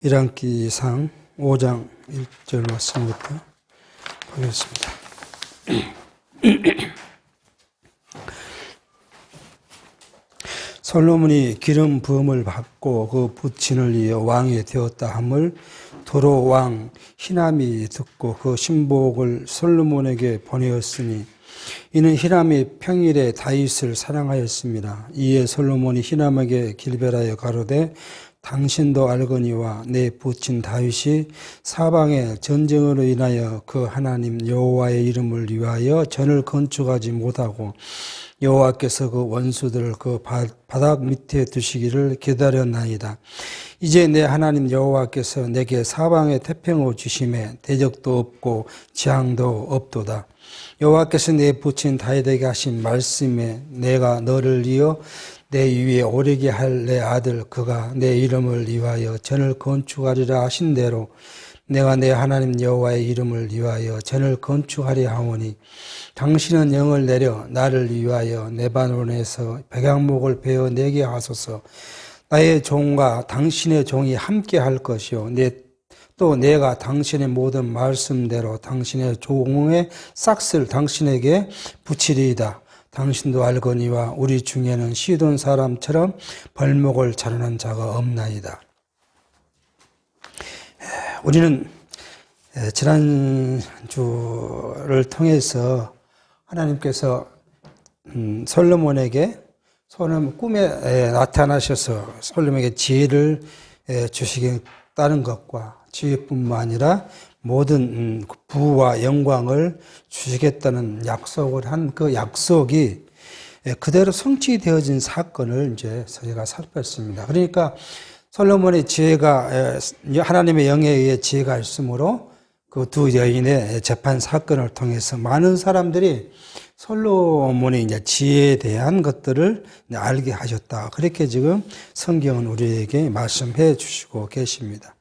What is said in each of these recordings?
일왕기상 5장 1절 말씀부터 보겠습니다. 솔로몬이 기름 부음을 받고 그 부친을 이어 왕이 되었다 함을 도로 왕 히람이 듣고 그 신복을 솔로몬에게 보내었으니 이는 히람이 평일에 다윗을 사랑하였습니다. 이에 솔로몬이 히람에게 길벨하여 가로되 당신도 알거니와 내 부친 다윗이 사방의 전쟁으로 인하여 그 하나님 여호와의 이름을 위하여 전을 건축하지 못하고 여호와께서 그 원수들을 그 바닥 밑에 두시기를 기다렸나이다. 이제 내 하나님 여호와께서 내게 사방에 태평을 주심에 대적도 없고 재앙도 없도다. 여호와께서 내 부친 다윗에게 하신 말씀에 내가 너를 이어 내 위에 오르게 할 내 아들 그가 내 이름을 위하여 전을 건축하리라 하신 대로 내가 내 하나님 여호와의 이름을 위하여 전을 건축하리 하오니 당신은 영을 내려 나를 위하여 레바논에서 백향목을 베어 내게 하소서. 나의 종과 당신의 종이 함께 할 것이요 또 내가 당신의 모든 말씀대로 당신의 종의 싹을 당신에게 붙이리이다. 당신도 알거니와 우리 중에는 시돈 사람처럼 벌목을 자르는 자가 없나이다. 우리는 지난주를 통해서 하나님께서 솔로몬에게 꿈에 나타나셔서 솔로몬에게 지혜를 주시겠다는 것과 지혜뿐만 아니라 모든 부와 영광을 주시겠다는 약속을 한 그 약속이 그대로 성취되어진 사건을 이제 저희가 살폈습니다. 그러니까 솔로몬의 지혜가 하나님의 영에 의해 지혜가 있으므로 그 두 여인의 재판 사건을 통해서 많은 사람들이 솔로몬의 이제 지혜에 대한 것들을 알게 하셨다. 그렇게 지금 성경은 우리에게 말씀해 주시고 계십니다.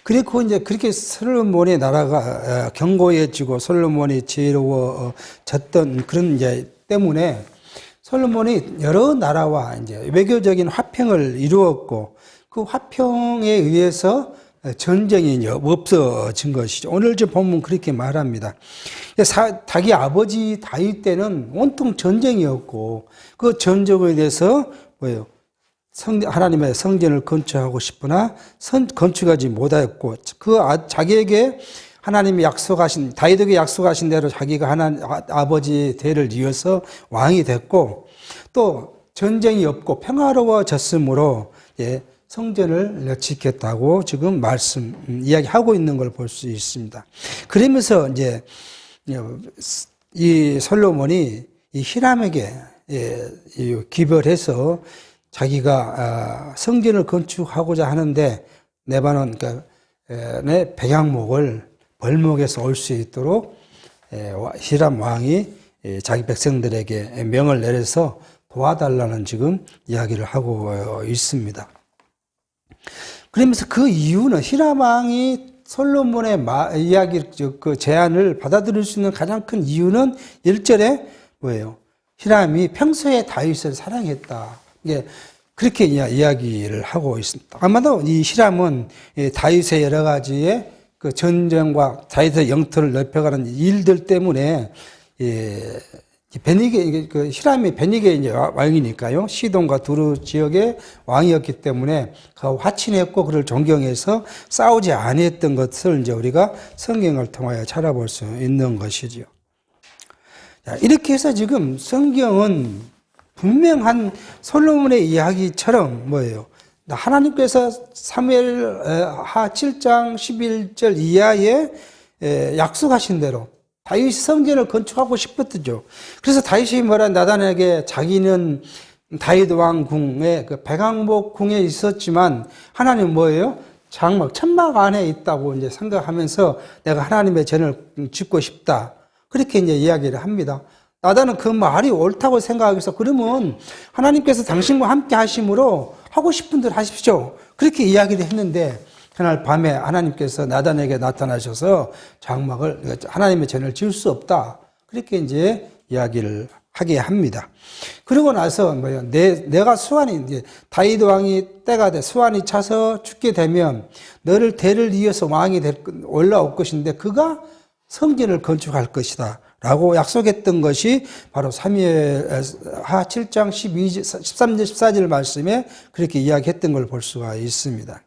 그리고 이제 그렇게 솔로몬의 나라가 견고해지고 솔로몬이 지혜로워졌던 그런 이제 때문에 솔로몬이 여러 나라와 이제 외교적인 화평을 이루었고 그 화평에 의해서 전쟁이 없어진 것이죠. 오늘 저 본문 그렇게 말합니다. 자기 아버지 다윗 때는 온통 전쟁이었고 그 전쟁에 대해서 뭐예요? 하나님의 성전을 건축하고 싶으나 건축하지 못하였고 자기에게 하나님이 약속하신 다윗에게 약속하신 대로 자기가 아버지 대를 이어서 왕이 됐고 또 전쟁이 없고 평화로워졌으므로 성전을 지켰다고 지금 이야기하고 있는 걸 볼 수 있습니다. 그러면서 이제 이 솔로몬이 이 히람에게 기별해서 자기가 성전을 건축하고자 하는데 레바논 의 백향목을 벌목에서 올 수 있도록 히람 왕이 자기 백성들에게 명을 내려서 도와달라는 지금 이야기를 하고 있습니다. 그러면서 그 이유는 히람 왕이 솔로몬의 그 제안을 받아들일 수 있는 가장 큰 이유는 1절에 뭐예요? 히람이 평소에 다윗을 사랑했다. 그렇게 이야기를 하고 있습니다. 아마도 이 히람은 다윗의 여러 가지의 그 전쟁과 다윗의 영토를 넓혀가는 일들 때문에 히람이 베니게 이제 왕이니까요. 시돈과 두루 지역의 왕이었기 때문에 그 화친했고 그를 존경해서 싸우지 않았던 것을 이제 우리가 성경을 통하여 찾아볼 수 있는 것이죠. 이렇게 해서 지금 성경은 분명한 솔로몬의 이야기처럼 뭐예요? 하나님께서 사무엘하 7장 11절 이하에 약속하신 대로 다윗이 성전을 건축하고 싶었죠. 그래서 다윗이 나단에게 자기는 다윗 왕 궁에 그 백향목 궁에 있었지만 하나님 뭐예요? 천막 안에 있다고 이제 생각하면서 내가 하나님의 전을 짓고 싶다. 그렇게 이제 이야기를 합니다. 나단은 그 말이 옳다고 생각해서 그러면 하나님께서 당신과 함께 하심으로 하고 싶은 대로 하십시오. 그렇게 이야기를 했는데 그날 밤에 하나님께서 나단에게 나타나셔서 장막을 하나님의 전을 지을 수 없다. 그렇게 이제 이야기를 하게 합니다. 그러고 나서 내가 수완이 이제 다윗 왕이 때가 돼 수완이 차서 죽게 되면 너를 대를 이어서 왕이 올라올 것인데 그가 성전을 건축할 것이다 라고 약속했던 것이 바로 사무엘하 7장 13절 14절 말씀에 그렇게 이야기했던 걸 볼 수가 있습니다.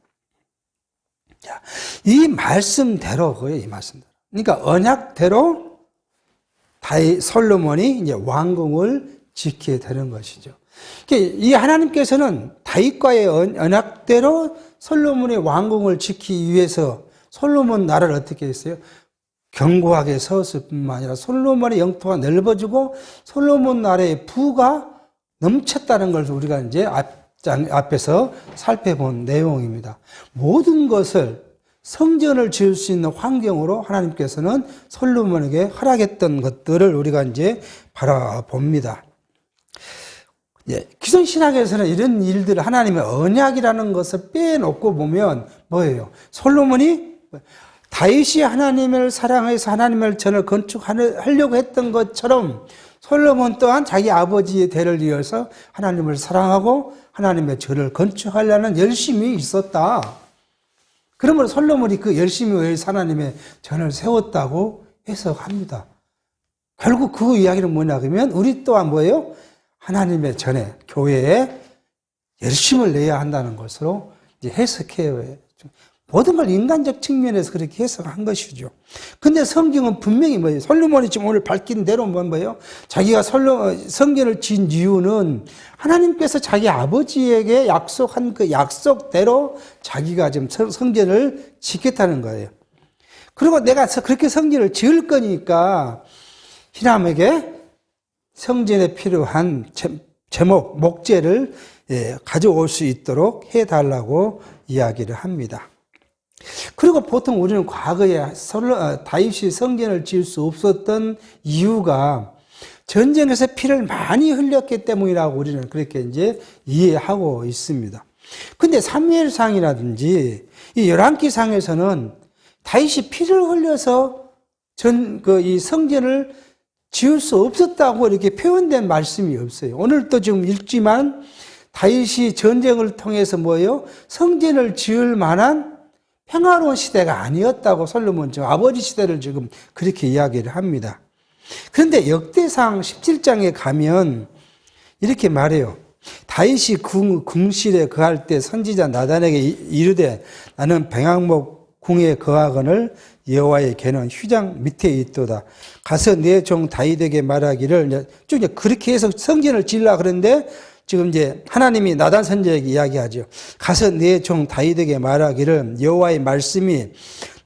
자, 이 말씀대로 거예요. 이 말씀대로. 그러니까 언약대로 솔로몬이 이제 왕궁을 짓게 되는 것이죠. 이 하나님께서는 다윗과의 언약대로 솔로몬의 왕궁을 짓기 위해서 솔로몬 나라를 어떻게 했어요? 견고하게 세웠을 뿐만 아니라 솔로몬의 영토가 넓어지고 솔로몬 나라의 부가 넘쳤다는 것을 우리가 이제 앞에서 살펴본 내용입니다. 모든 것을 성전을 지을 수 있는 환경으로 하나님께서는 솔로몬에게 허락했던 것들을 우리가 이제 바라봅니다. 기존 신학에서는 이런 일들을 하나님의 언약이라는 것을 빼놓고 보면 뭐예요? 솔로몬이 다윗이 하나님을 사랑해서 하나님의 전을 건축하려고 했던 것처럼 솔로몬 또한 자기 아버지의 대를 이어서 하나님을 사랑하고 하나님의 전을 건축하려는 열심이 있었다. 그러므로 솔로몬이 그 열심에 의해서 하나님의 전을 세웠다고 해석합니다. 결국 그 이야기는 뭐냐 그러면 우리 또한 뭐예요? 하나님의 전에 교회에 열심을 내야 한다는 것으로 이제 해석해요. 모든 걸 인간적 측면에서 그렇게 해석한 것이죠. 근데 성경은 분명히 뭐예요? 솔로몬이 지금 오늘 밝힌 대로 뭐예요? 자기가 성전을 지은 이유는 하나님께서 자기 아버지에게 약속한 그 약속대로 자기가 지금 성전을 짓겠다는 거예요. 그리고 내가 그렇게 성전을 지을 거니까 히람에게 성전에 필요한 목재를 가져올 수 있도록 해달라고 이야기를 합니다. 그리고 보통 우리는 과거에 다윗이 성전을 지을 수 없었던 이유가 전쟁에서 피를 많이 흘렸기 때문이라고 우리는 그렇게 이제 이해하고 있습니다. 근데 사무엘상이라든지 이 열왕기상에서는 다윗이 피를 흘려서 이 성전을 지을 수 없었다고 이렇게 표현된 말씀이 없어요. 오늘도 지금 읽지만 다윗이 전쟁을 통해서 뭐예요? 성전을 지을 만한 평화로운 시대가 아니었다고 솔로몬 지금 아버지 시대를 지금 그렇게 이야기를 합니다. 그런데 역대상 17장에 가면 이렇게 말해요. 다윗이 궁실에 거할 때 선지자 나단에게 이르되 나는 백향목 궁에 거하거늘 여호와의 궤는 휘장 밑에 있도다. 가서 내 종 다윗에게 말하기를 쭉 그렇게 해서 성전을 지으려 그러는데 지금 이제 하나님이 나단 선지자에게 이야기하죠. 가서 내 종 다윗에게 말하기를 여호와의 말씀이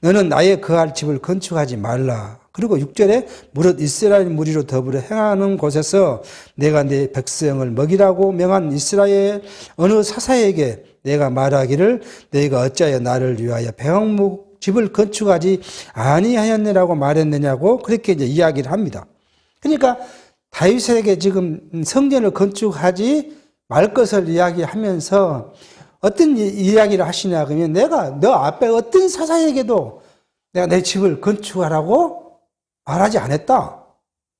너는 나의 거할 집을 건축하지 말라. 그리고 6절에 무릇 이스라엘 무리로 더불어 행하는 곳에서 내가 내 백성을 먹이라고 명한 이스라엘 어느 사사에게 내가 말하기를 내가 어찌하여 나를 위하여 백향목 집을 건축하지 아니하였느라고 말했느냐고 그렇게 이제 이야기를 합니다. 그러니까 다윗에게 지금 성전을 건축하지 말 것을 이야기하면서 어떤 이야기를 하시냐 그러면 내가 너 앞에 어떤 사사에게도 내가 내 집을 건축하라고 말하지 않았다.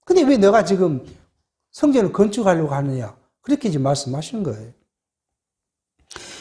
근데 왜 너가 지금 성전을 건축하려고 하느냐? 그렇게 지금 말씀하시는 거예요.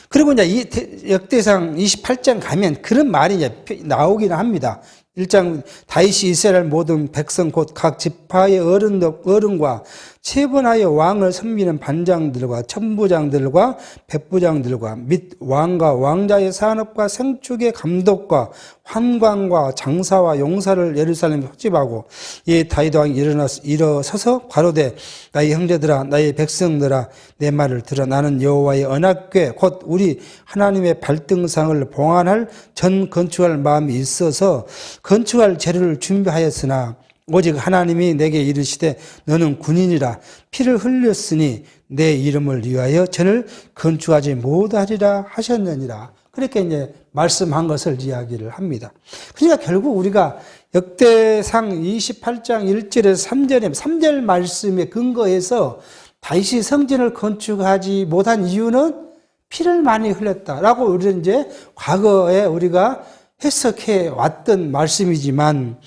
그리고 이제 이 역대상 28장 가면 그런 말이 이제 나오기는 합니다. 1장 다윗이 이스라엘 모든 백성 곧 각 지파의 어른과 체분하여 왕을 섬기는 반장들과 천부장들과 백부장들과 및 왕과 왕자의 산업과 생축의 감독과 환관과 장사와 용사를 예루살렘에 소집하고 이 다윗 왕이 일어서서 가로되 나의 형제들아 나의 백성들아 내 말을 들어 나는 여호와의 언약궤 곧 우리 하나님의 발등상을 봉안할 전 건축할 마음이 있어서 건축할 재료를 준비하였으나 오직 하나님이 내게 이르시되 너는 군인이라 피를 흘렸으니 내 이름을 위하여 전을 건축하지 못하리라 하셨느니라. 그렇게 이제 말씀한 것을 이야기를 합니다. 그러니까 결국 우리가 역대상 28장 1절에서 3절 말씀에 근거해서 다윗이 성전을 건축하지 못한 이유는 피를 많이 흘렸다라고 우리는 이제 과거에 우리가 해석해 왔던 말씀이지만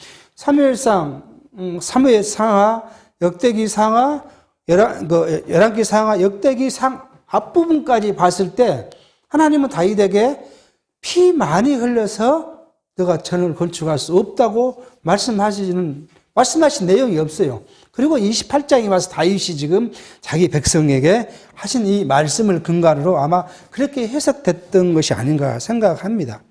사무엘상하, 역대기상하, 열왕기 상하 역대기 상 앞부분까지 봤을 때 하나님은 다윗에게 피 많이 흘려서 너가 전을 건축할 수 없다고 말씀하신 내용이 없어요. 그리고 28장에 와서 다윗이 지금 자기 백성에게 하신 이 말씀을 근간으로 아마 그렇게 해석됐던 것이 아닌가 생각합니다.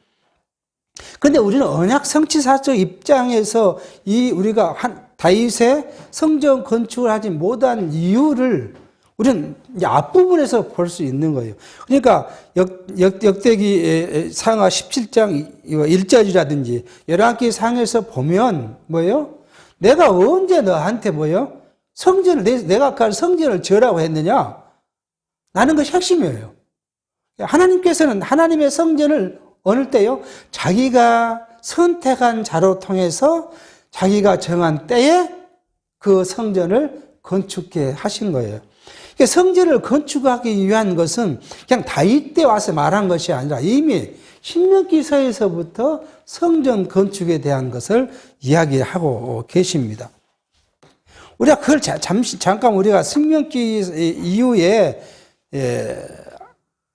그런데 우리는 언약 성취사적 입장에서 우리가 다윗의 성전 건축을 하지 못한 이유를 우리는 이제 앞부분에서 볼 수 있는 거예요. 그러니까 역대기 상하 17장 1절이라든지 열왕기 상에서 보면 뭐예요? 내가 언제 너한테 뭐예요? 내가 아까 성전을 지으라고 했느냐? 나는 것이 핵심이에요. 하나님께서는 하나님의 성전을 어느 때요? 자기가 선택한 자로 통해서 자기가 정한 때에 그 성전을 건축해 하신 거예요. 성전을 건축하기 위한 것은 그냥 다윗 때 와서 말한 것이 아니라 이미 신명기서에서부터 성전 건축에 대한 것을 이야기하고 계십니다. 우리가 그걸 잠깐 우리가 신명기 이후에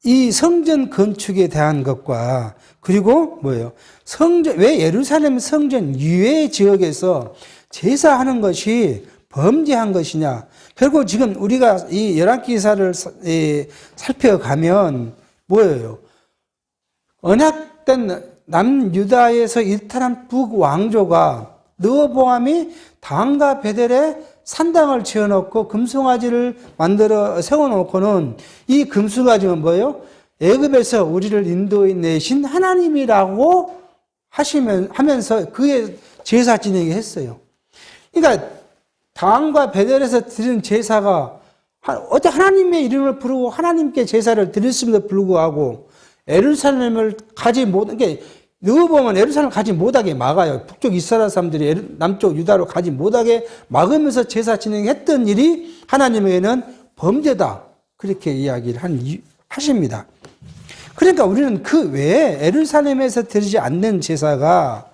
이 성전 건축에 대한 것과 그리고 뭐예요? 왜 예루살렘 성전 이외의 지역에서 제사하는 것이 범죄한 것이냐? 결국 지금 우리가 이 열왕기사를 살펴가면 뭐예요? 언약된 남유다에서 일탈한 북왕조가 르호보암이 당과 베델에 산당을 지어놓고 금송아지를 만들어 세워놓고는 이 금송아지는 뭐예요? 애굽에서 우리를 인도해 내신 하나님이라고 하면서 그의 제사 지내게 했어요. 그러니까 당과 베델에서 드린 제사가 어째 하나님의 이름을 부르고 하나님께 제사를 드렸음에도 불구하고 예루살렘을 가지 못하게 르호보암은 예루살렘을 가지 못하게 막아요. 북쪽 이스라엘 사람들이 남쪽 유다로 가지 못하게 막으면서 제사 진행했던 일이 하나님에게는 범죄다. 그렇게 이야기를 하십니다. 그러니까 우리는 그 외에 예루살렘에서 드리지 않는 제사가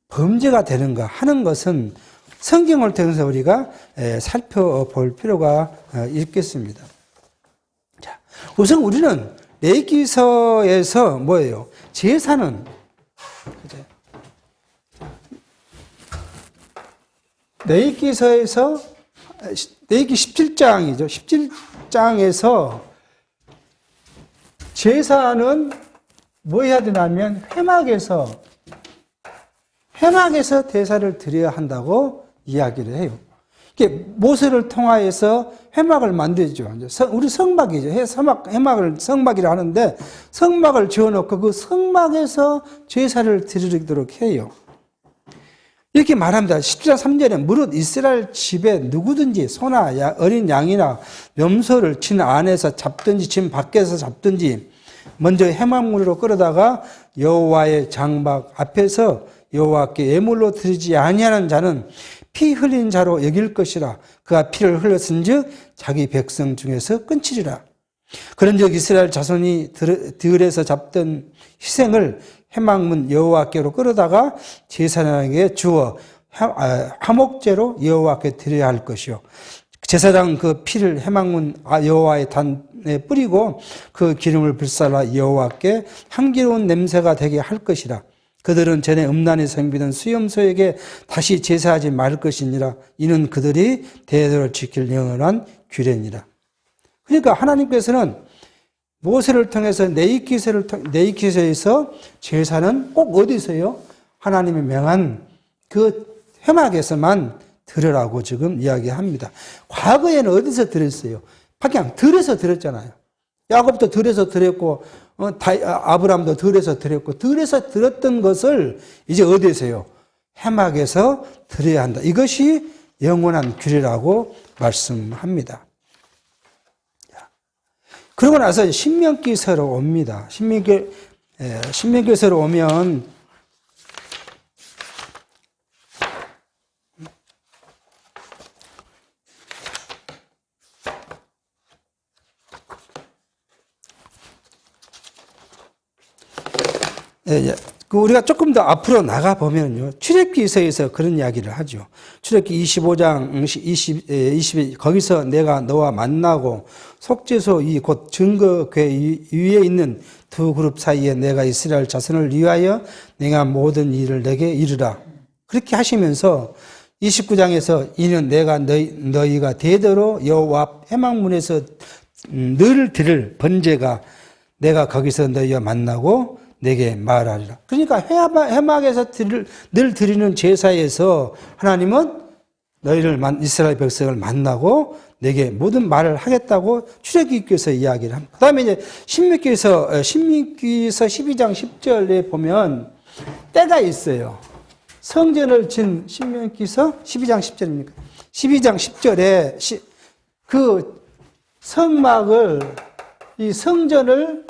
범죄가 되는가 하는 것은 성경을 통해서 우리가 살펴볼 필요가 있겠습니다. 자, 우선 우리는 레위기서에서 뭐예요? 제사는 레위기서에서 레위기 17장이죠. 17장에서 제사는 뭐 해야 되냐면 회막에서 제사를 드려야 한다고 이야기를 해요. 이게 모세를 통하여서 회막을 만들죠. 우리 성막이죠. 성막이라 하는데 성막을 지어놓고 그 성막에서 제사를 드리도록 해요. 이렇게 말합니다. 17장 3절에 무릇 이스라엘 집에 누구든지 소나 어린 양이나 염소를 진 안에서 잡든지 진 밖에서 잡든지 먼저 회막문으로 끌어다가 여호와의 장막 앞에서 여호와께 예물로 드리지 아니하는 자는 피 흘린 자로 여길 것이라. 그가 피를 흘렸은즉 자기 백성 중에서 끊치리라. 그런즉 이스라엘 자손이 들에서 잡던 희생을 회막문 여호와께로 끌어다가 제사장에게 주어 화목제로 여호와께 드려야 할 것이요. 제사장 그 피를 회막문 여호와의 단에 뿌리고 그 기름을 불살라 여호와께 향기로운 냄새가 되게 할 것이라. 그들은 전에 음란에 섬기던 수염소에게 다시 제사하지 말 것이니라. 이는 그들이 대대로 지킬 영원한 규례니라. 그러니까 하나님께서는 모세를 통해서 레위기서에서 제사는 꼭 어디서요? 하나님이 명한 그 회막에서만 드리라고 지금 이야기합니다. 과거에는 어디서 드렸어요? 그냥 들에서 드렸잖아요. 야곱도 들에서 드렸고 아브라함도 들에서 드렸고 들에서 드렸던 것을 이제 어디서요? 회막에서 드려야 한다. 이것이 영원한 규례라고 말씀합니다. 그러고 나서 신명기서로 옵니다. 신명기서로 오면 우리가 조금 더 앞으로 나가 보면요. 출애굽기서에서 그런 이야기를 하죠. 출애굽기 25장 20 거기서 내가 너와 만나고 속죄소 이 곧 증거궤 위에 있는 두 그룹 사이에 내가 이스라엘 자손을 위하여 내가 모든 일을 내게 이르라. 그렇게 하시면서 29장에서 이는 내가 너희가 대대로 여호와 앞 회막문에서 늘 드릴 번제가 내가 거기서 너희와 만나고 내게 말하리라. 그러니까 회막에서 늘 드리는 제사에서 하나님은 너희를 이스라엘 백성을 만나고 내게 모든 말을 하겠다고 출애굽기에서 이야기를 합니다. 그다음에 이제 신명기서 12장 10절에 보면 때가 있어요. 성전을 진 신명기서 12장 10절입니까? 12장 10절에 그 성막을 이 성전을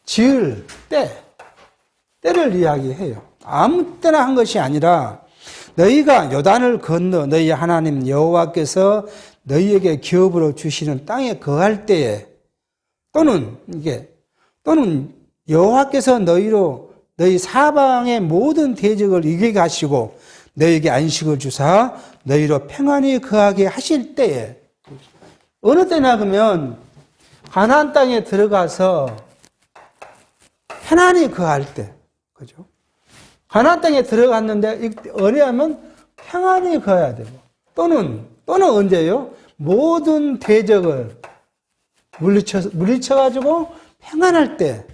지을 때를 이야기해요. 아무 때나 한 것이 아니라 너희가 요단을 건너 너희 하나님 여호와께서 너희에게 기업으로 주시는 땅에 거할 때에 또는 여호와께서 너희 사방의 모든 대적을 이기게 하시고 너희에게 안식을 주사 너희로 평안히 거하게 하실 때에 어느 때나 그러면 가나안 땅에 들어가서 편안히 거할 때, 그죠? 가나안 땅에 들어갔는데 어려하면 평안히 거해야 되고 또는 언제요? 모든 대적을 물리쳐가지고 평안할 때.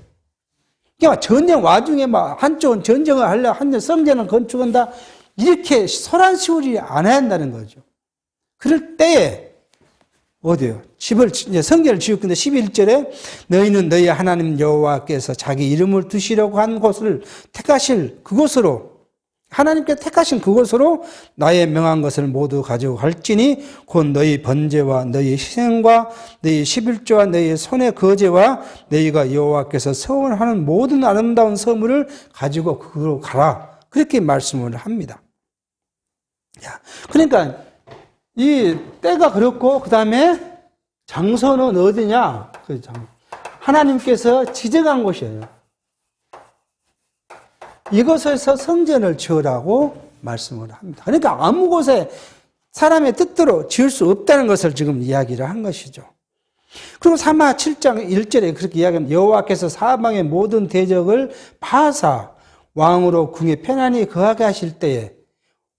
그러니까 전쟁 와중에 막 한쪽은 전쟁을 하려 한쪽 성전을 건축한다 이렇게 소란시우리 안 해야 한다는 거죠. 그럴 때에 어디요? 성전을 지었는데 11절에 너희는 너희 하나님 여호와께서 자기 이름을 두시려고 한 곳을 택하실 그곳으로 하나님께 택하신 그곳으로 나의 명한 것을 모두 가지고 갈지니 곧 너희 번제와 너희 희생과 너희 11조와 너희 손의 거제와 너희가 여호와께서 서원하는 모든 아름다운 선물을 가지고 그로 가라. 그렇게 말씀을 합니다. 그러니까 이 때가 그렇고 그 다음에 장소는 어디냐? 하나님께서 지정한 곳이에요. 이곳에서 성전을 지으라고 말씀을 합니다. 그러니까 아무 곳에 사람의 뜻대로 지을 수 없다는 것을 지금 이야기를 한 것이죠. 그리고 사마 7장 1절에 그렇게 이야기합니다. 여호와께서 사방의 모든 대적을 파사 왕으로 궁에 편안히 거하게 하실 때에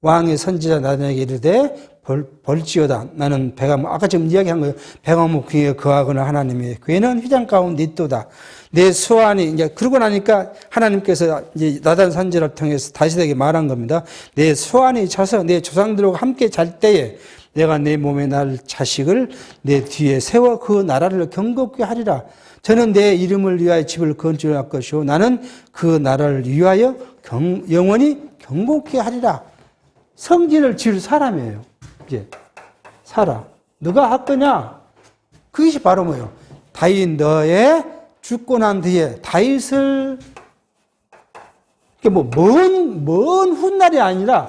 왕의 선지자 나단에게 이르되 벌지어다. 나는 아까 지금 이야기한 거예요. 백암목 궁에 거하거나 하나님의 괴는 휘장 가운데 있도다. 내 수완이, 이제, 그러고 나니까 하나님께서 이제 나단 선지자를 통해서 다윗에게 말한 겁니다. 내 수완이 차서 내 조상들과 함께 잘 때에 내가 내 몸에 날 자식을 내 뒤에 세워 그 나라를 경고케 하리라. 저는 내 이름을 위하여 집을 건축할 것이요. 나는 그 나라를 위하여 영원히 경고케 하리라. 성전을 지을 사람이에요. 이제 사람. 누가 할 거냐? 그것이 바로 뭐예요? 다윗 너의 죽고 난 뒤에 다윗을 먼 훗날이 아니라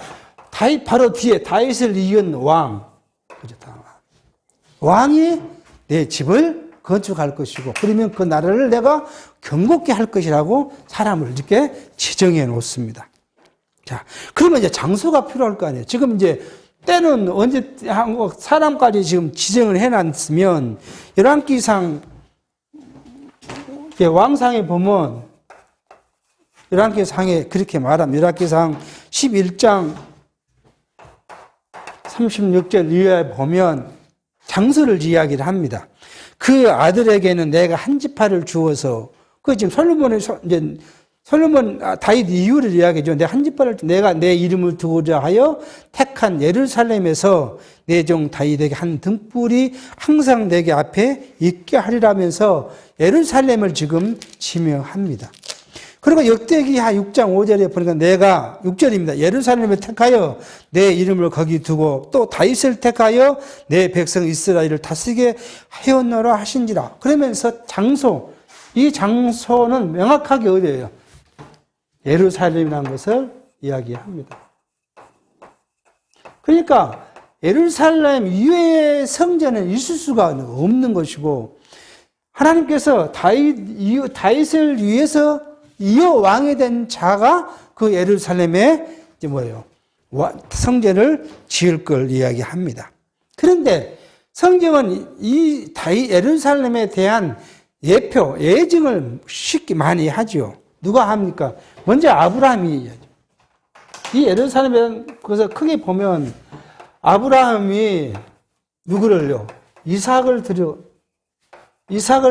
다윗 바로 뒤에 다윗을 이은 왕. 그죠? 왕이 내 집을 건축할 것이고 그러면 그 나라를 내가 경고케 할 것이라고 사람을 이렇게 지정해 놓습니다. 자, 그러면 이제 장소가 필요할 거 아니에요. 지금 이제 때는 언제 사람까지 지금 지정을 해놨으면 열왕기상 왕상에 보면 열왕기상에 그렇게 말합니다. 열왕기상 11장 36절 이하에 보면 장소를 이야기를 합니다. 그 아들에게는 내가 한 지파를 주어서 그 지금 솔로몬 다윗 이유를 이야기하죠. 내가 내 이름을 두고자 하여 택한 예루살렘에서 내 종 다윗에게 한 등불이 항상 내게 앞에 있게 하리라면서 예루살렘을 지금 지명합니다. 그리고 역대기하 6장 5절에 보니까 내가 6절입니다. 예루살렘을 택하여 내 이름을 거기 두고 또 다윗을 택하여 내 백성 이스라엘을 다스리게 하였노라 하신지라. 그러면서 이 장소는 명확하게 어디예요? 예루살렘이라는 것을 이야기합니다. 그러니까 예루살렘 이외의 성전은 있을 수가 없는 것이고 하나님께서 다윗을 위해서 이어 왕이 된 자가 그 예루살렘에 이제 뭐예요? 성전을 지을 걸 이야기합니다. 그런데 성경은 이 예루살렘에 대한 예표, 예증을 쉽게 많이 하죠. 누가 합니까? 먼저 아브라함이 하죠. 이 예루살렘에 그래서 크게 보면 아브라함이 누구를요? 이삭을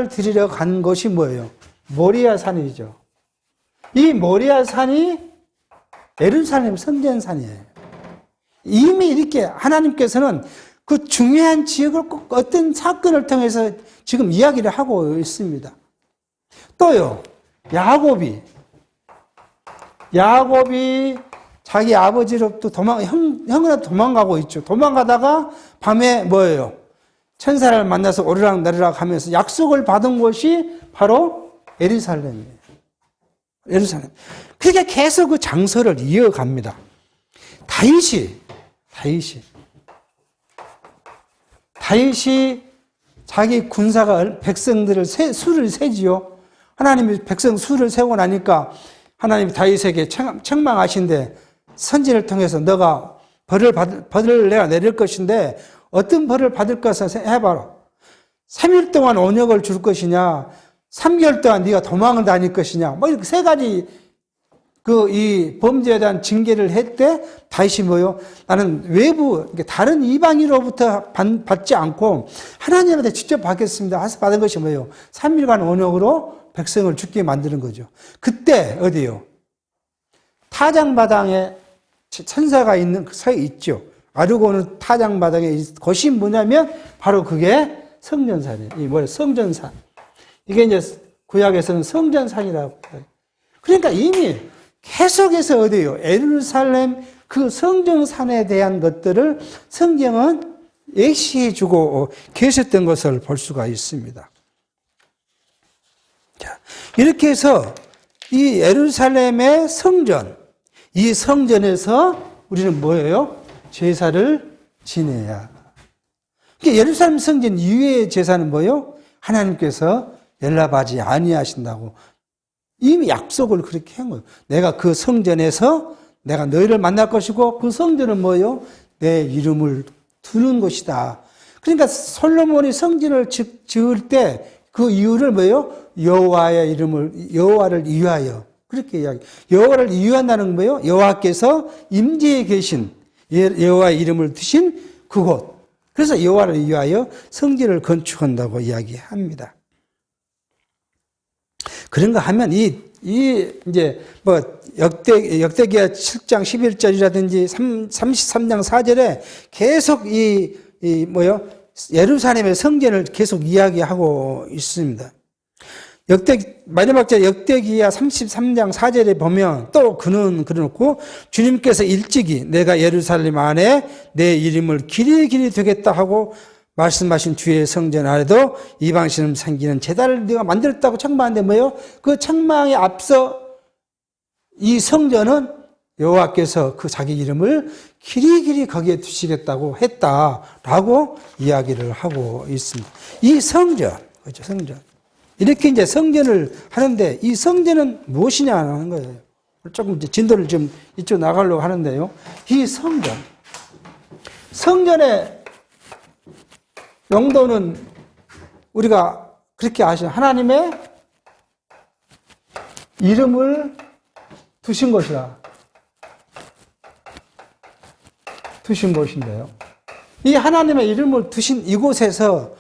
드리러 간 것이 뭐예요? 모리아 산이죠. 이 모리아 산이 예루살렘 성전산이에요. 이미 이렇게 하나님께서는 그 중요한 지역을 꼭 어떤 사건을 통해서 지금 이야기를 하고 있습니다. 또요, 야곱이 자기 아버지로부터 형으로 도망가고 있죠. 도망가다가 밤에 뭐예요? 천사를 만나서 오르락내리락 하면서 약속을 받은 곳이 바로 예루살렘이에요. 예루살렘. 그렇게 계속 그 장소를 이어갑니다. 다윗이 자기 군사가 백성들을 수를 세지요. 하나님이 백성 수를 세고 나니까 하나님이 다윗에게 책망하신데 선지를 통해서 너가 벌을 내가 내릴 것인데 어떤 벌을 받을 것을 해봐라. 3일 동안 언역을 줄 것이냐, 3개월 동안 네가 도망을 다닐 것이냐, 뭐 이렇게 세 가지 이 범죄에 대한 징계를 했대. 다윗이 뭐요? 나는 외부 다른 이방인으로부터 받지 않고 하나님한테 직접 받겠습니다. 해서 받은 것이 뭐요? 3일간 언역으로 백성을 죽게 만드는 거죠. 그때 어디요? 타장마당에 천사가 서 있죠. 아르고는 타장마당에 것이 뭐냐면 바로 그게 성전산이에요. 성전산. 이게 이제 구약에서는 성전산이라고 해요. 그러니까 이미 계속해서 어디요? 예루살렘 그 성전산에 대한 것들을 성경은 예시해주고 계셨던 것을 볼 수가 있습니다. 자, 이렇게 해서 이 예루살렘의 성전, 이 성전에서 우리는 뭐예요? 제사를 지내야. 그러니까 예루살렘 성전 이외의 제사는 뭐예요? 하나님께서 연락하지 아니하신다고 이미 약속을 그렇게 한 거예요. 내가 그 성전에서 내가 너희를 만날 것이고 그 성전은 뭐예요? 내 이름을 두는 곳이다. 그러니까 솔로몬이 성전을 지을 때 그 이유를 뭐예요? 여호와를 위하여. 그렇게 이야기. 여호와를 위한다는 거예요. 여호와께서 임재에 계신 여호와의 이름을 두신 그곳. 그래서 여호와를 위하여 성전을 건축한다고 이야기합니다. 그런가 하면 이제 역대기야 7장 11절이라든지 33장 4절에 계속 예루살렘의 성전을 계속 이야기하고 있습니다. 마지막 절 역대기야 33장 4절에 보면 또 그는 그래놓고 주님께서 일찍이 내가 예루살렘 안에 내 이름을 길이 되겠다 하고 말씀하신 주의 성전 안에도 이방신을 섬기는 제단을 네가 만들었다고 책망하는데 뭐예요? 그 책망에 앞서 이 성전은 여호와께서 그 자기 이름을 길이 거기에 두시겠다고 했다라고 이야기를 하고 있습니다. 이 성전, 그렇죠? 성전. 이렇게 이제 성전을 하는데 이 성전은 무엇이냐 하는 거예요. 조금 이제 진도를 좀 이쪽 나가려고 하는데요. 이 성전의 용도는 우리가 그렇게 아시죠. 하나님의 이름을 두신 것이라. 두신 것인데요. 이 하나님의 이름을 두신 이곳에서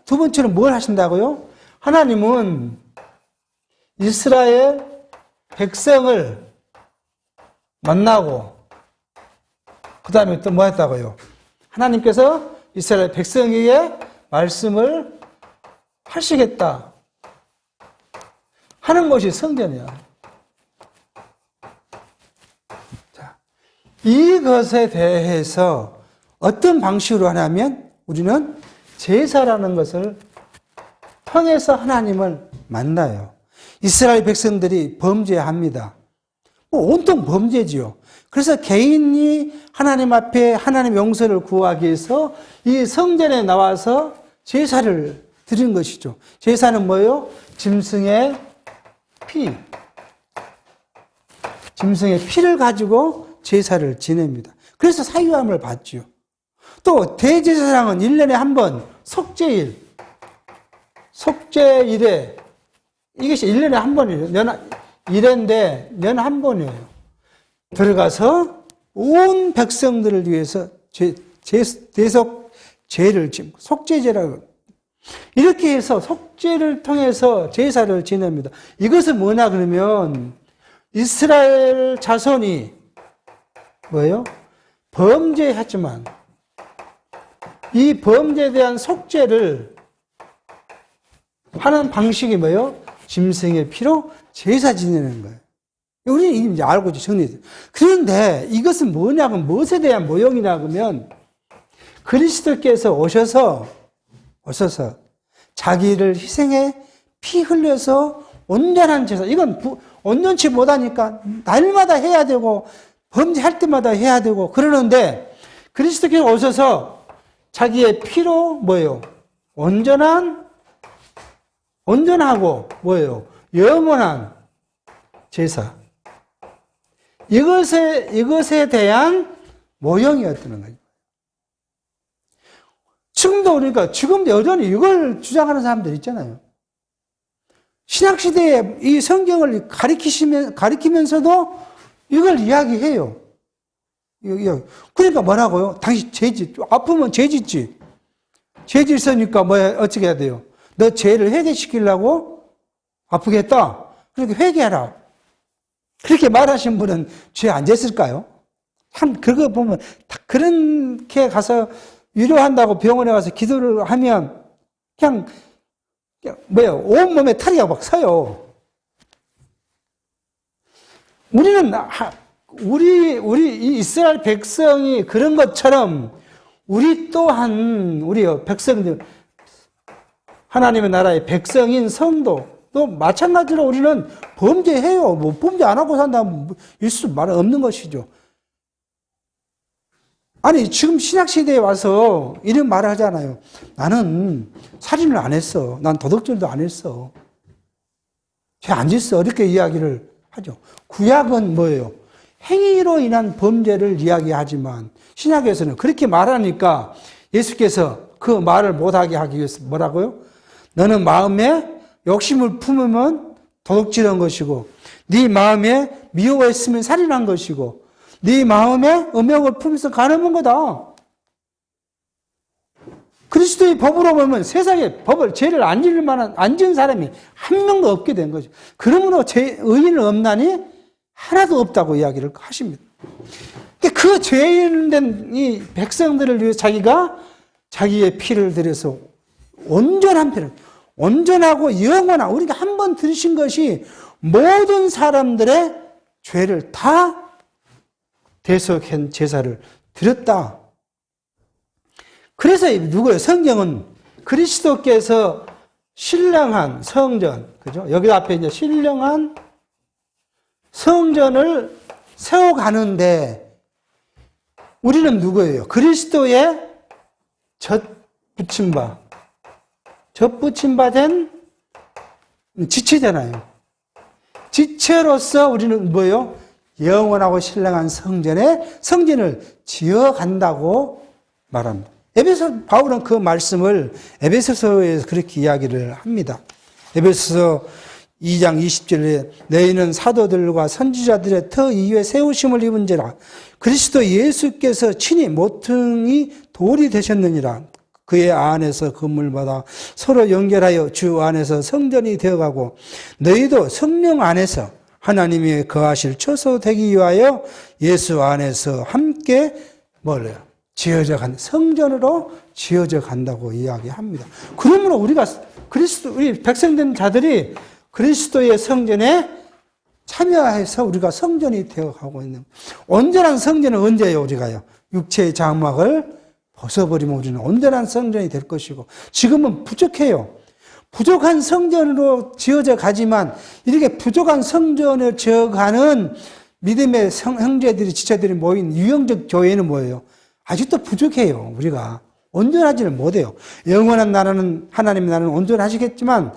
두 번째로 뭘 하신다고요? 하나님은 이스라엘 백성을 만나고 그 다음에 또 뭐 했다고요? 하나님께서 이스라엘 백성에게 말씀을 하시겠다 하는 것이 성전이야. 자, 이것에 대해서 어떤 방식으로 하냐면 우리는 제사라는 것을 통해서 하나님을 만나요. 이스라엘 백성들이 범죄합니다. 온통 범죄지요. 그래서 개인이 하나님 앞에 하나님 용서를 구하기 위해서 이 성전에 나와서 제사를 드린 것이죠. 제사는 뭐예요? 짐승의 피. 짐승의 피를 가지고 제사를 지냅니다. 그래서 사유함을 받죠. 또 대제사장은 1년에 한 번 속죄일, 속죄일에 이것이 1년에 한 번이에요. 일인데 년 한 번이에요. 들어가서 온 백성들을 위해서 대속 죄를 짓고 속죄제라고 이렇게 해서 속죄를 통해서 제사를 지냅니다. 이것은 뭐냐 그러면 이스라엘 자손이 뭐예요? 범죄했지만 이 범죄에 대한 속죄를 하는 방식이 뭐예요? 짐승의 피로 제사 지내는 거예요. 우리는 이제 알고 정리돼요. 그런데 이것은 뭐냐면 무엇에 대한 모형이냐 그러면 그리스도께서 오셔서 자기를 희생해 피 흘려서 온전한 제사. 이건 온전치 못하니까 날마다 해야 되고 범죄할 때마다 해야 되고 그러는데 그리스도께서 오셔서 자기의 피로 뭐예요? 온전하고 뭐예요? 영원한 제사. 이것에 대한 모형이었다는 거예요. 지금도 여전히 이걸 주장하는 사람들 있잖아요. 신약시대에 이 성경을 가리키면서도 이걸 이야기해요. 그러니까 뭐라고요? 당신 아프면 죄 짓지. 죄 짓으니까 어떻게 해야 돼요? 너 죄를 회개시키려고 아프겠다. 그러니까 회개하라. 그렇게 말하신 분은 죄 안 짓을까요? 참, 그거 보면, 그렇게 가서 위로한다고 병원에 가서 기도를 하면, 그냥 온몸에 탈이 막 서요. 우리 이 이스라엘 백성이 그런 것처럼, 우리 또한, 우리 백성들, 하나님의 나라의 백성인 성도도 마찬가지로 우리는 범죄해요. 뭐 범죄 안 하고 산다면 있을 말은 없는 것이죠. 아니 지금 신약시대에 와서 이런 말을 하잖아요. 나는 살인을 안 했어. 난 도덕질도 안 했어. 죄 안 짓어. 이렇게 이야기를 하죠. 구약은 뭐예요? 행위로 인한 범죄를 이야기하지만 신약에서는 그렇게 말하니까 예수께서 그 말을 못하게 하기 위해서 뭐라고요? 너는 마음에 욕심을 품으면 도둑질한 것이고 네 마음에 미워했으면 살인한 것이고 네 마음에 음욕을 품으면서 간음한 거다. 그리스도의 법으로 보면 세상에 죄를 안 지을 만한 안 지은 사람이 한 명도 없게 된 거죠. 그러므로 의인은 없나니 하나도 없다고 이야기를 하십니다. 그 죄인 된 이 백성들을 위해 자기가 자기의 피를 들여서 온전한 피를 온전하고 영원한 우리가 한 번 들으신 것이 모든 사람들의 죄를 다 대속한 제사를 드렸다. 그래서 누구예요? 성경은 그리스도께서 신령한 성전, 그죠? 여기 앞에 이제 신령한 성전을 세워가는데 우리는 누구예요? 그리스도의 젖붙임 바 된 지체잖아요. 지체로서 우리는 뭐예요? 영원하고 신령한 성전을 지어간다고 말합니다. 바울은 그 말씀을 에베소서에서 그렇게 이야기를 합니다. 에베소서 2장 20절에 너희는 사도들과 선지자들의 터 이후에 세우심을 입은지라 그리스도 예수께서 친히 모퉁이 돌이 되셨느니라. 그의 안에서 건물마다 서로 연결하여 주 안에서 성전이 되어가고 너희도 성령 안에서 하나님이 거하실 처소 되기 위하여 예수 안에서 함께 지어져 간 성전으로 지어져 간다고 이야기합니다. 그러므로 우리 백성된 자들이 그리스도의 성전에 참여해서 우리가 성전이 되어가고 있는 온전한 성전은 언제예요? 우리가요 육체의 장막을 벗어버리면 우리는 온전한 성전이 될 것이고 지금은 부족해요. 부족한 성전으로 지어져 가지만 이렇게 부족한 성전을 지어가는 믿음의 형제들이 지체들이 모인 유형적 교회는 뭐예요? 아직도 부족해요. 우리가 온전하지는 못해요. 영원한 나라는 하나님의 나라는 온전하시겠지만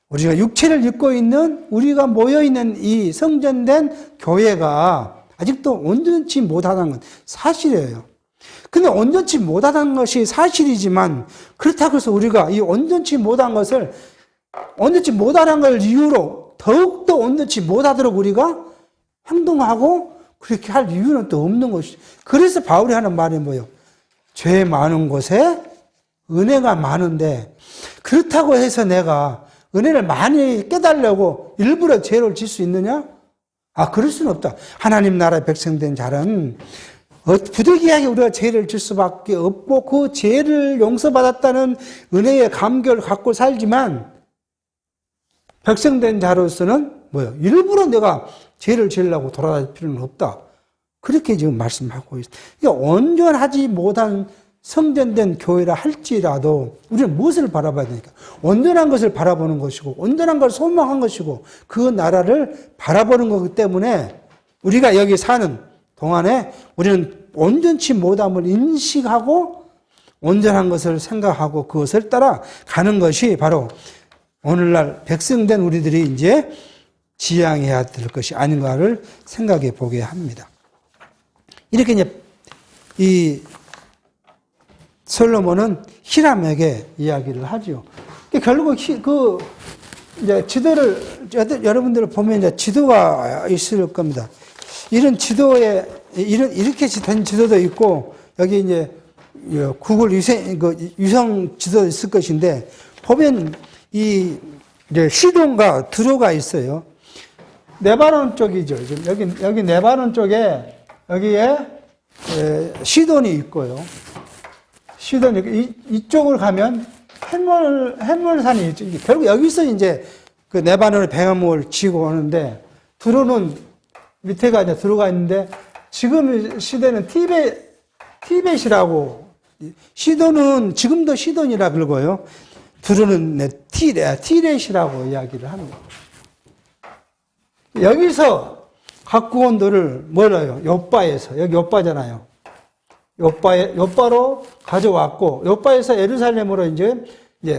우리가 육체를 입고 있는 우리가 모여있는 이 성전된 교회가 아직도 온전치 못하다는 건 사실이에요. 근데 온전치 못하다는 것이 사실이지만 그렇다고 해서 우리가 이 온전치 못한 것을 온전치 못하다는 걸 이유로 더욱더 온전치 못하도록 우리가 행동하고 그렇게 할 이유는 또 없는 것이죠. 그래서 바울이 하는 말이 뭐예요? 죄 많은 곳에 은혜가 많은데 그렇다고 해서 내가 은혜를 많이 깨달으려고 일부러 죄를 질 수 있느냐? 그럴 수는 없다. 하나님 나라의 백성된 자는 부득이하게 우리가 죄를 질 수밖에 없고 그 죄를 용서받았다는 은혜의 감격을 갖고 살지만 백성된 자로서는 뭐예요? 일부러 내가 죄를 지으려고 돌아다닐 필요는 없다. 그렇게 지금 말씀하고 있습니다. 그러니까 온전하지 못한 성전된 교회라 할지라도 우리는 무엇을 바라봐야 되니까? 온전한 것을 바라보는 것이고 온전한 걸 소망한 것이고 그 나라를 바라보는 거기 때문에 우리가 여기 사는 동안에 우리는 온전치 못함을 인식하고 온전한 것을 생각하고 그것을 따라 가는 것이 바로 오늘날 백성된 우리들이 이제 지향해야 될 것이 아닌가를 생각해 보게 합니다. 이렇게 이제 이 솔로몬은 히람에게 이야기를 하죠. 결국 이제 지도를 여러분들 보면 이제 지도가 있을 겁니다. 이런 지도에 이렇게 된 지도도 있고 여기 이제 구글 유성 지도 있을 것인데 보면 이 이제 시돈과 드로가 있어요. 네바논 쪽이죠. 여기 네바논 쪽에 여기에 시돈이 있고요. 시돈이 이쪽을 가면 햇몰산이 있죠. 결국 여기서 이제 그 네바논의 배경목을 지고 오는데 드로는 밑에가 이제 들어가 있는데 지금 시대는 티벳이라고 시돈은 지금도 시돈이라 그러고요. 드로는 티렛이라고 이야기를 합니다. 여기서 갖고 온 돌을 뭐라요? 욥바에서 여기 욥바잖아요. 욥바로 가져왔고 욥바에서 예루살렘으로 이제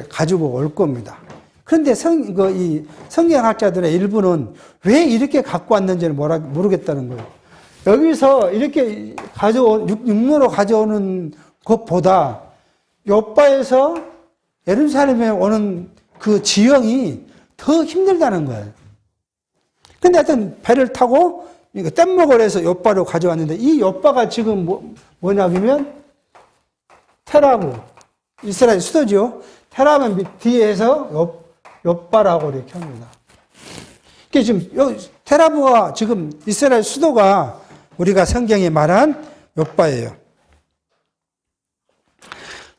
가지고 올 겁니다. 그런데 이 성경학자들의 일부는 왜 이렇게 갖고 왔는지를 모르겠다는 거예요. 여기서 이렇게 육로로 가져오는 것보다 욥바에서 예루살렘에 오는 그 지형이 더 힘들다는 거예요. 근데 하여튼 배를 타고 뗏목을 해서 욥바로 가져왔는데 이 욥바가 지금 뭐냐면 테라브, 이스라엘 수도죠. 테라브 뒤에서 욥바라고 이렇게 합니다. 지금 테라브가 지금 이스라엘 수도가 우리가 성경에 말한 욥바예요.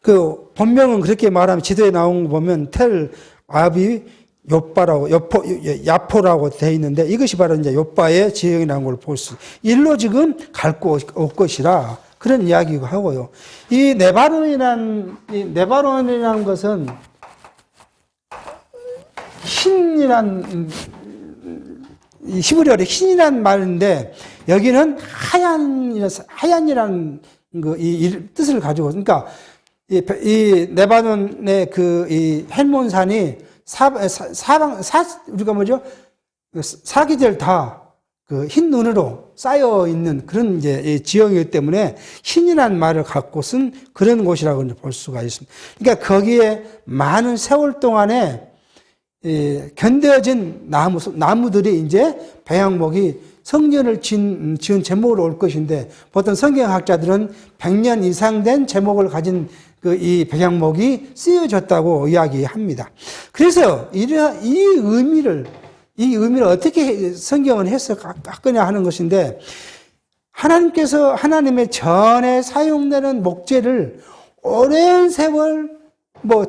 그 본명은 그렇게 말하면 지도에 나온 거 보면 텔 아비 욥바라고 야포라고 되어 있는데 이것이 바로 이제 욥바의 지형이라는 걸 볼 수. 일로 지금 갈 것이라 그런 이야기가 하고요. 이 네바논이라는 것은 히브리어로 흰이란 말인데 여기는 하얀이라는 이 뜻을 가지고 그러니까 이 네바논의 이 헬몬산이 우리가 뭐죠? 사계절 다 그 흰 눈으로 쌓여 있는 그런 이제 지형이기 때문에 흰이라는 말을 갖고 쓴 그런 곳이라고 볼 수가 있습니다. 그러니까 거기에 많은 세월 동안에 견뎌진 나무들이 이제 배양목이 성전을 지은 제목으로 올 것인데 보통 성경학자들은 100년 이상 된 제목을 가진 이 배양목이 쓰여졌다고 이야기합니다. 그래서 이 의미를 어떻게 성경은 해석하거냐 하는 것인데 하나님께서 하나님의 전에 사용되는 목재를 오랜 세월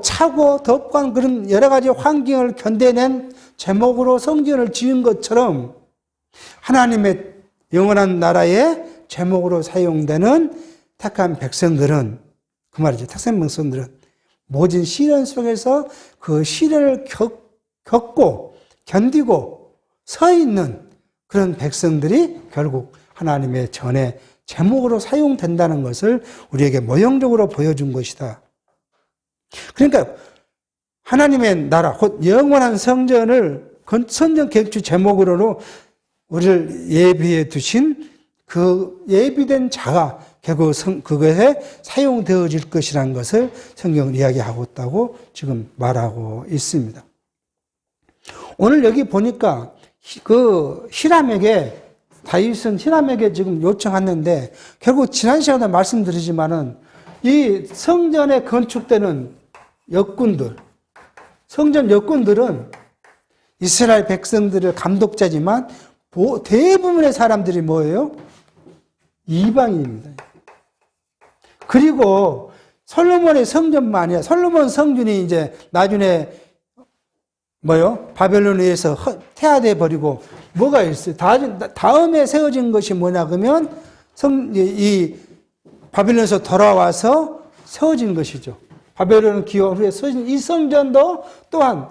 차고 덥고 그런 여러 가지 환경을 견뎌낸 제목으로 성전을 지은 것처럼 하나님의 영원한 나라의 제목으로 사용되는 택한 백성들은 그 말이죠. 택한 백성들은 모진 시련 속에서 그 시련을 겪고 견디고 서 있는 그런 백성들이 결국 하나님의 전에 제목으로 사용된다는 것을 우리에게 모형적으로 보여준 것이다. 그러니까 하나님의 나라, 곧 영원한 성전을 성전 건축 제목으로 우리를 예비해 두신 그 예비된 자가 결국 그것에 사용되어질 것이라는 것을 성경은 이야기하고 있다고 지금 말하고 있습니다. 오늘 여기 보니까 그 다윗은 히람에게 지금 요청했는데 결국 지난 시간에 말씀드리지만은 이 성전에 건축되는 역군들, 성전 역군들은 이스라엘 백성들의 감독자지만 대부분의 사람들이 뭐예요? 이방인입니다. 그리고 솔로몬의 성전만 아니라 솔로몬 성전이 이제 나중에 바벨론에 의해서 태화돼 버리고 뭐가 있어요? 다음에 세워진 것이 뭐냐 그러면 이 바벨론에서 돌아와서 세워진 것이죠. 바벨론 기원 후에 세워진 이 성전도 또한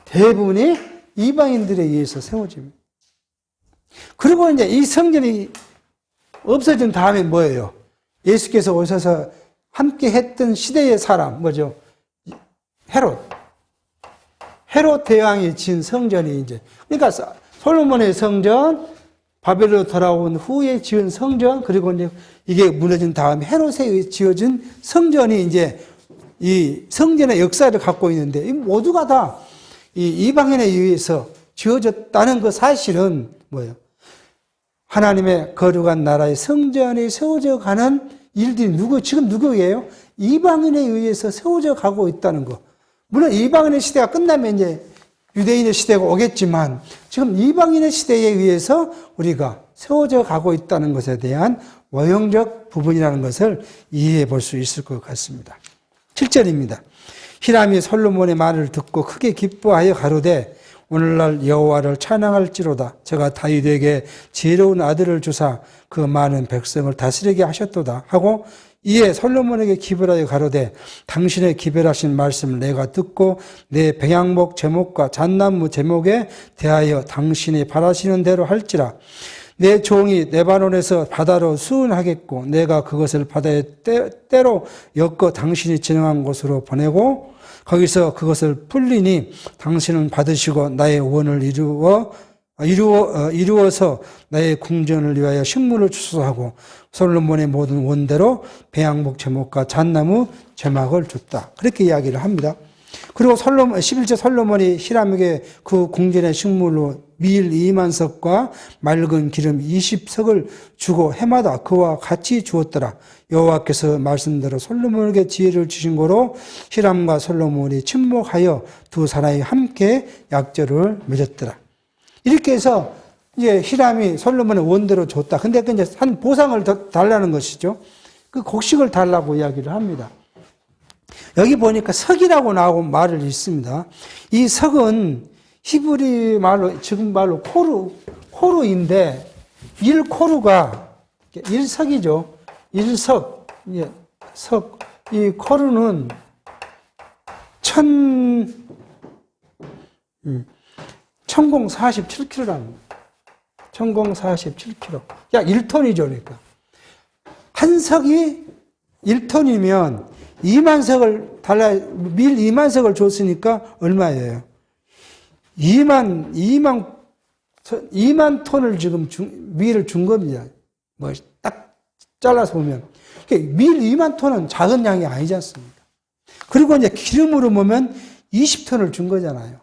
대부분이 이방인들에 의해서 세워집니다. 그리고 이제 이 성전이 없어진 다음에 뭐예요? 예수께서 오셔서 함께 했던 시대의 사람, 뭐죠? 헤롯 대왕이 지은 성전이 이제, 그러니까 솔로몬의 성전, 바벨론으로 돌아온 후에 지은 성전, 그리고 이제 이게 무너진 다음에 헤롯에 지어진 성전이 이제 이 성전의 역사를 갖고 있는데, 이 모두가 다 이 이방인에 의해서 지어졌다는 그 사실은 뭐예요? 하나님의 거룩한 나라의 성전이 세워져 가는 일들이 지금 누구예요? 이방인에 의해서 세워져 가고 있다는 거. 물론 이방인의 시대가 끝나면 이제 유대인의 시대가 오겠지만 지금 이방인의 시대에 의해서 우리가 세워져 가고 있다는 것에 대한 원형적 부분이라는 것을 이해해 볼 수 있을 것 같습니다. 7절입니다. 히람이 솔로몬의 말을 듣고 크게 기뻐하여 가로되 오늘날 여호와를 찬양할지로다. 제가 다윗에게 지혜로운 아들을 주사 그 많은 백성을 다스리게 하셨도다 하고 이에 솔로몬에게 기별하여 가로되 당신의 기별하신 말씀을 내가 듣고 내 백향목 제목과 잣나무 제목에 대하여 당신이 바라시는 대로 할지라. 내 종이 레바논에서 바다로 수운하겠고 내가 그것을 바다의 때로 엮어 당신이 지정한 곳으로 보내고 거기서 그것을 풀리니 당신은 받으시고 나의 원을 이루어서 나의 궁전을 위하여 식물을 추수하고 솔로몬의 모든 원대로 배양목 제목과 잣나무 제막을 줬다. 그렇게 이야기를 합니다. 그리고 11절 솔로몬이 히람에게 그 궁전의 식물로 밀 2만 석과 맑은 기름 20석을 주고 해마다 그와 같이 주었더라. 여호와께서 말씀대로 솔로몬에게 지혜를 주신 거로 히람과 솔로몬이 친목하여 두 사람이 함께 약조를 맺었더라. 이렇게 해서 이제 히람이 솔로몬의 원대로 줬다. 근데 그 이제 한 보상을 더 달라는 것이죠. 그 곡식을 달라고 이야기를 합니다. 여기 보니까 석이라고 나오고 말을 있습니다. 이 석은 히브리 말로, 지금 말로 코루인데, 일코루가, 일석이죠. 일석, 석. 이 코루는 1047kg랍니다. 1047kg. 약 1톤이죠, 그러니까. 한 석이 1톤이면 2만 석을 밀 2만 석을 줬으니까 얼마예요? 2만 톤을 지금 밀을 준 겁니다. 뭐, 딱 잘라서 보면. 밀 2만 톤은 작은 양이 아니지 않습니까? 그리고 이제 기름으로 보면 20톤을 준 거잖아요.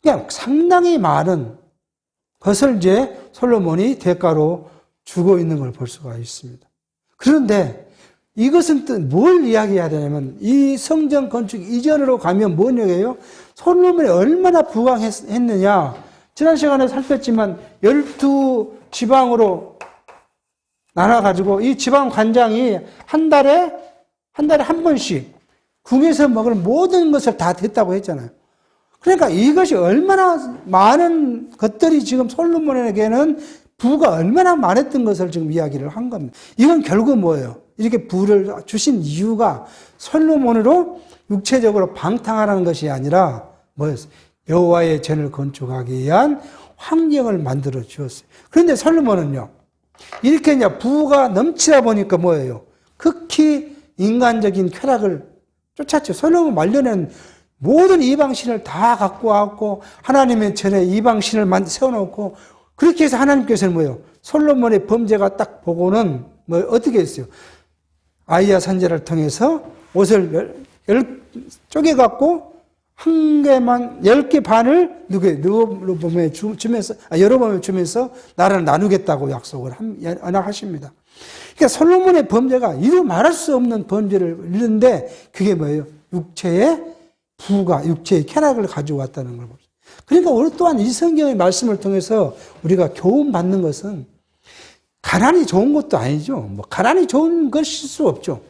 그냥 상당히 많은 것을 이제 솔로몬이 대가로 주고 있는 걸 볼 수가 있습니다. 그런데 이것은 또 뭘 이야기해야 되냐면 이 성전 건축 이전으로 가면 뭔 얘기예요? 솔로몬이 얼마나 부강했느냐. 지난 시간에 살폈지만 12지방으로 나눠가지고 이 지방 관장이 한 달에 한 번씩 궁에서 먹을 모든 것을 다 됐다고 했잖아요. 그러니까 이것이 얼마나 많은 것들이 지금 솔로몬에게는 부가 얼마나 많았던 것을 지금 이야기를 한 겁니다. 이건 결국 뭐예요? 이렇게 부를 주신 이유가 솔로몬으로 육체적으로 방탕하라는 것이 아니라 뭐였어요? 여호와의 전을 건축하기 위한 환경을 만들어 주었어요. 그런데 솔로몬은요, 이렇게 이제 부가 넘치다 보니까 뭐예요? 극히 인간적인 쾌락을 쫓았죠. 솔로몬 말년에는 모든 이방신을 다 갖고 왔고 하나님의 전에 이방신을 세워놓고 그렇게 해서 하나님께서는 뭐예요? 솔로몬의 범죄가 딱 보고는 뭐 어떻게 했어요? 아이야 선지자를 통해서 옷을 쪼개갖고 한 개만 10개 반을 여로보암에 주면서 나라를 나누겠다고 약속을 하십니다. 그러니까 솔로몬의 범죄가 이루 말할 수 없는 범죄를 이루는데 그게 뭐예요? 육체의 부가, 육체의 쾌락을 가지고 왔다는 걸 보죠. 그러니까 우리 또한 이 성경의 말씀을 통해서 우리가 교훈받는 것은 가난이 좋은 것도 아니죠. 뭐 가난이 좋은 것일 수 없죠.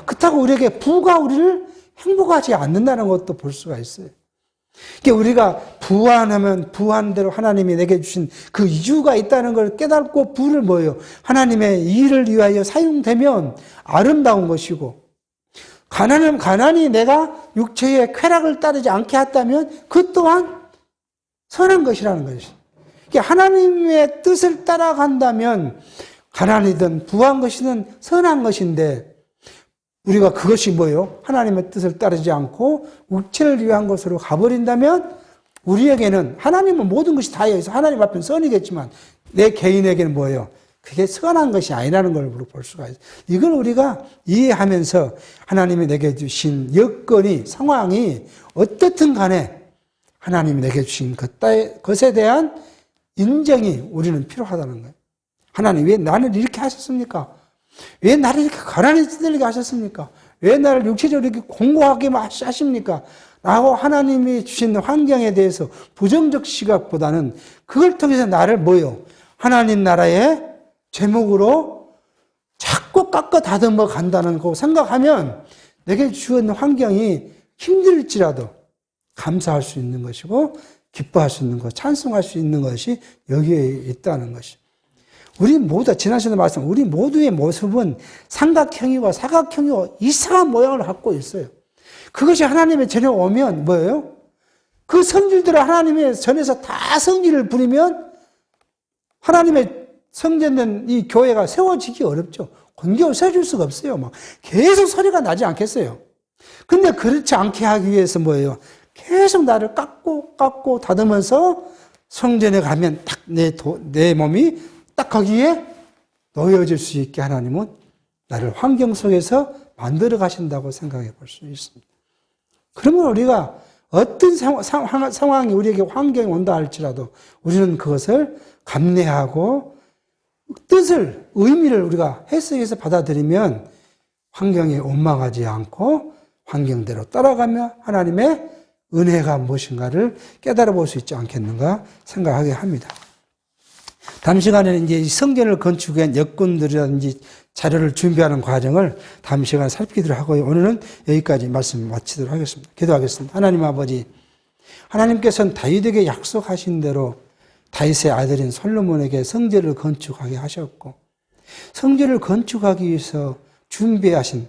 그렇다고 우리에게 부가 우리를 행복하지 않는다는 것도 볼 수가 있어요. 그러니까 우리가 부한하면 부한대로 하나님이 내게 주신 그 이유가 있다는 걸 깨닫고 부를 뭐예요? 하나님의 일을 위하여 사용되면 아름다운 것이고, 가난이 내가 육체의 쾌락을 따르지 않게 했다면 그 또한 선한 것이라는 것이. 그러니까 하나님의 뜻을 따라간다면 가난이든 부한 것이든 선한 것인데, 우리가 그것이 뭐예요? 하나님의 뜻을 따르지 않고 육체를 위한 것으로 가버린다면 우리에게는 하나님은 모든 것이 다 여기서 하나님 앞에는 선이겠지만 내 개인에게는 뭐예요? 그게 선한 것이 아니라는 걸 볼 수가 있어요. 이걸 우리가 이해하면서 하나님이 내게 주신 여건이, 상황이 어떻든 간에 하나님이 내게 주신 것에 대한 인정이 우리는 필요하다는 거예요. 하나님 왜 나를 이렇게 하셨습니까? 왜 나를 이렇게 가난히 찌들게 하셨습니까? 왜 나를 육체적으로 이렇게 공고하게 하십니까? 라고 하나님이 주신 환경에 대해서 부정적 시각보다는 그걸 통해서 나를 뭐요? 하나님 나라의 제목으로 자꾸 깎아 다듬어 간다는 거 생각하면 내게 주어진 환경이 힘들지라도 감사할 수 있는 것이고 기뻐할 수 있는 것, 찬송할 수 있는 것이 여기에 있다는 것이. 우리 모두, 지난 시간에 말씀, 우리 모두의 모습은 삼각형이고 사각형이고 이상한 모양을 갖고 있어요. 그것이 하나님의 전에 오면 뭐예요? 그 성질대로 하나님의 전에서 다 성질을 부리면 하나님의 성전된 이 교회가 세워지기 어렵죠. 공교를 세워줄 수가 없어요. 막 계속 소리가 나지 않겠어요. 근데 그렇지 않게 하기 위해서 뭐예요? 계속 나를 깎고 다듬어서 성전에 가면 딱 내 몸이 딱 거기에 놓여질 수 있게 하나님은 나를 환경 속에서 만들어 가신다고 생각해 볼 수 있습니다. 그러면 우리가 어떤 상황이 우리에게 환경이 온다 할지라도 우리는 그것을 감내하고 뜻을, 의미를 우리가 해석해서 받아들이면 환경에 원망하지 않고 환경대로 따라가며 하나님의 은혜가 무엇인가를 깨달아 볼 수 있지 않겠는가 생각하게 합니다. 다음 시간에는 이제 성전을 건축에 위한 여건들이라든지 자료를 준비하는 과정을 다음 시간에 살피도록 하고요. 오늘은 여기까지 말씀 마치도록 하겠습니다. 기도하겠습니다. 하나님 아버지, 하나님께서는 다윗에게 약속하신 대로 다윗의 아들인 솔로몬에게 성전을 건축하게 하셨고, 성전을 건축하기 위해서 준비하신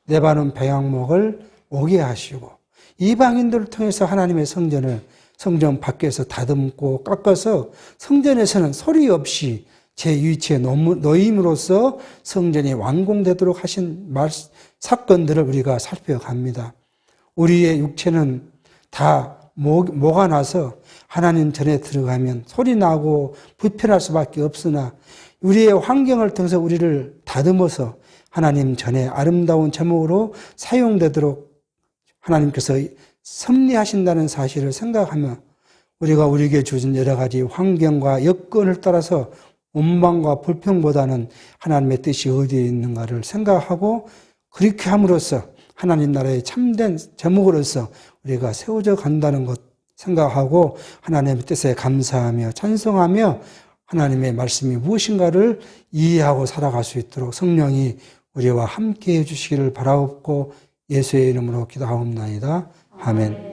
레바논 배양목을 오게 하시고, 이방인들을 통해서 하나님의 성전 밖에서 다듬고 깎아서 성전에서는 소리 없이 제 위치에 놓임으로써 성전이 완공되도록 하신 사건들을 우리가 살펴갑니다. 우리의 육체는 다 모가 나서 하나님 전에 들어가면 소리 나고 불편할 수밖에 없으나 우리의 환경을 통해서 우리를 다듬어서 하나님 전에 아름다운 제목으로 사용되도록 하나님께서 섭리하신다는 사실을 생각하며 우리가 우리에게 주신 여러 가지 환경과 여건을 따라서 원망과 불평보다는 하나님의 뜻이 어디에 있는가를 생각하고 그렇게 함으로써 하나님 나라의 참된 제목으로서 우리가 세워져 간다는 것 생각하고 하나님의 뜻에 감사하며 찬송하며 하나님의 말씀이 무엇인가를 이해하고 살아갈 수 있도록 성령이 우리와 함께 해주시기를 바라옵고 예수의 이름으로 기도하옵나이다. 아멘.